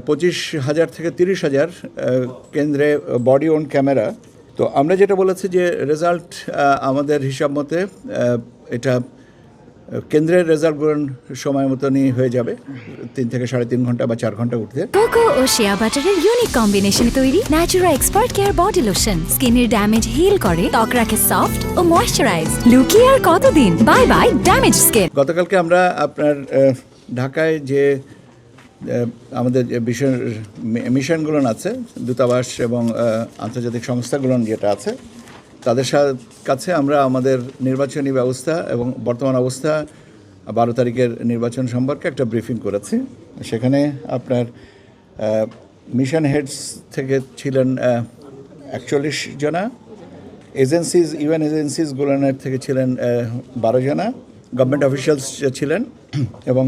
25,000 থেকে 30,000 কেন্দ্রে body on camera. তো আমরা যেটা বলেছি যে রেজাল্ট আমাদের হিসাব মতে এটা কেন্দ্রের রেজাল্টগুলো সময় মতনই হয়ে যাবে, 3 থেকে 3.5 ঘন্টা বা 4 ঘন্টা উঠতে। কোকো ও শিয়া বাটারের ইউনিক কম্বিনেশনে তৈরি Natura expert care body lotion স্কিনের ড্যামেজ হিল করে, ত্বক রাখে সফট ও ময়শ্চারাইজ। লুকিয়ে আর কতদিন, বাই বাই ড্যামেজ স্কিন। গতকালকে আমরা আপনার ঢাকায় যে আমাদের যে মিশনগুলো আছে, দূতাবাস এবং আন্তর্জাতিক সংস্থাগুলো যেটা আছে, তাদের কাছে আমরা আমাদের নির্বাচনী ব্যবস্থা এবং বর্তমান অবস্থা 12 তারিখের নির্বাচন সম্পর্কে একটা ব্রিফিং করেছি। সেখানে আপনার মিশন হেডস থেকে ছিলেন 41 জনা, এজেন্সিজ ইউএন এজেন্সিসগুলোর থেকে ছিলেন 12 জনা, গভর্নমেন্ট অফিসিয়ালস ছিলেন এবং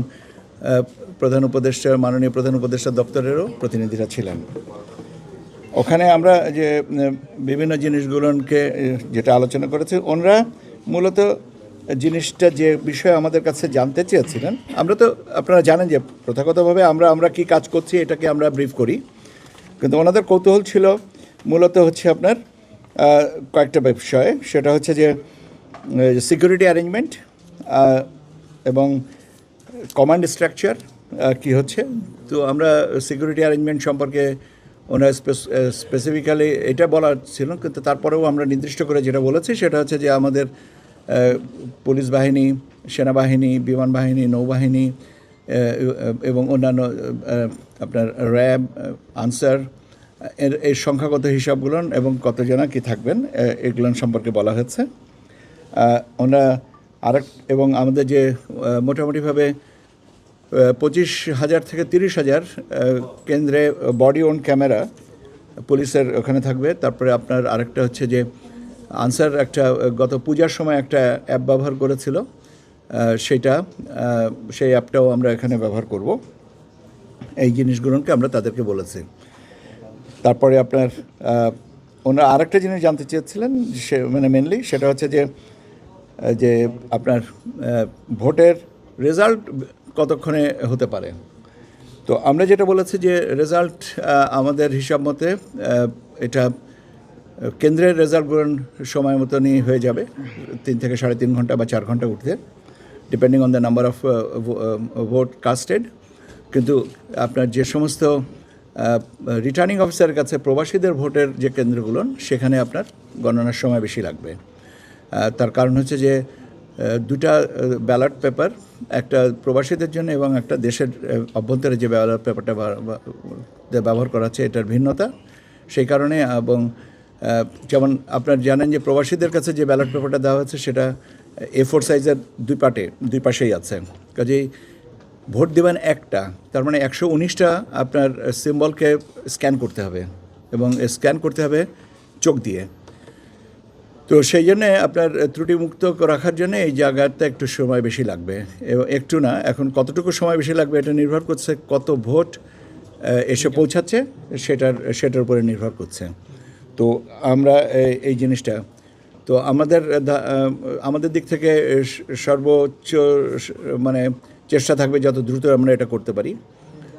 মাননীয় প্রধান উপদেষ্টা দপ্তরেরও প্রতিনিধিরা ছিলেন। ওখানে আমরা যে বিভিন্ন জিনিসগুলোকে যেটা আলোচনা করেছি, ওনারা মূলত জিনিসটা যে বিষয়ে আমাদের কাছে জানতে চেয়েছিলেন, আমরা তো আপনারা জানেন যে প্রথাগতভাবে আমরা কি কাজ করছি এটাকে আমরা ব্রিফ করি, কিন্তু ওনাদের কৌতূহল ছিল মূলত হচ্ছে আপনার কয়েকটা বিষয়ে। সেটা হচ্ছে যে সিকিউরিটি অ্যারেঞ্জমেন্ট এবং কমান্ড স্ট্রাকচার কি হচ্ছে। তো আমরা সিকিউরিটি অ্যারেঞ্জমেন্ট সম্পর্কে ওনার স্পেসিফিক্যালি এটা বলা ছিল, কিন্তু তারপরেও আমরা নির্দিষ্ট করে যেটা বলেছি সেটা হচ্ছে যে আমাদের পুলিশ বাহিনী, সেনাবাহিনী, বিমান বাহিনী, নৌবাহিনী এবং অন্যান্য আপনার র্যাব, আনসার এর সংখ্যাগত হিসাবগুলো এবং কতজনা কি থাকবেন এগুলো সম্পর্কে বলা হয়েছে। এবং আমাদের যে মোটামুটিভাবে 25,000 থেকে 30,000 কেন্দ্রে বডি অন ক্যামেরা পুলিশের ওখানে থাকবে। তারপরে আপনার আরেকটা হচ্ছে যে আনসার একটা গত পূজার সময় একটা অ্যাপ ব্যবহার করেছিল, সেই অ্যাপটাও আমরা এখানে ব্যবহার করব। এই জিনিসগুলোকে আমরা তাদেরকে বলেছি। তারপরে আপনার ওনারা আরেকটা জিনিস জানতে চেয়েছিলেন, মেনলি সেটা হচ্ছে যে আপনার ভোটের রেজাল্ট কতক্ষণে হতে পারে। তো আমরা যেটা বলেছি যে রেজাল্ট আমাদের হিসাব মতে এটা কেন্দ্রের রেজাল্টগুলো সময় মতনই হয়ে যাবে, 3 থেকে 3.5 ঘন্টা বা 4 ঘন্টা উঠতে, depending on the number of vote custard. কিন্তু আপনার যে সমস্ত রিটার্নিং অফিসারের কাছে প্রবাসীদের ভোটের যে কেন্দ্রগুলো, সেখানে আপনার গণনার সময় বেশি লাগবে। তার কারণ হচ্ছে যে দুটা ব্যালট পেপার, একটা প্রবাসীদের জন্য এবং একটা দেশের অভ্যন্তরে যে ব্যালট পেপারটা ব্যবহার করা হচ্ছে এটার ভিন্নতা। সেই কারণে এবং যেমন আপনার জানেন যে প্রবাসীদের কাছে যে ব্যালট পেপারটা দেওয়া হচ্ছে সেটা A4 সাইজের দুই পাশেই আছে, কাজেই ভোট দেবেন একটা, তার মানে 119টা আপনার সিম্বলকে স্ক্যান করতে হবে এবং স্ক্যান করতে হবে চোখ দিয়ে। তো সেই জন্যে আপনার ত্রুটিমুক্ত রাখার জন্য এই জায়গাটা একটু সময় বেশি লাগবে। এবং একটু না, এখন কতটুকু সময় বেশি লাগবে এটা নির্ভর করছে কত ভোট এসে পৌঁছাচ্ছে সেটার উপরে নির্ভর করছে। তো আমরা এই জিনিসটা তো আমাদের দিক থেকে সর্বোচ্চ চেষ্টা থাকবে যত দ্রুত আমরা এটা করতে পারি।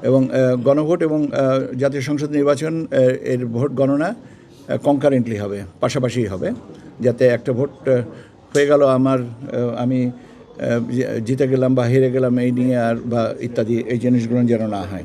এবং গণভোট এবং জাতীয় সংসদ নির্বাচন এর ভোট গণনা কনকারেন্টলি হবে, পাশাপাশিই হবে, যাতে একটা ভোট হয়ে গেল আমি জিতে গেলাম বা হেরে গেলাম এই নিয়ে বা ইত্যাদি এই জিনিসগুলো যেন না হয়।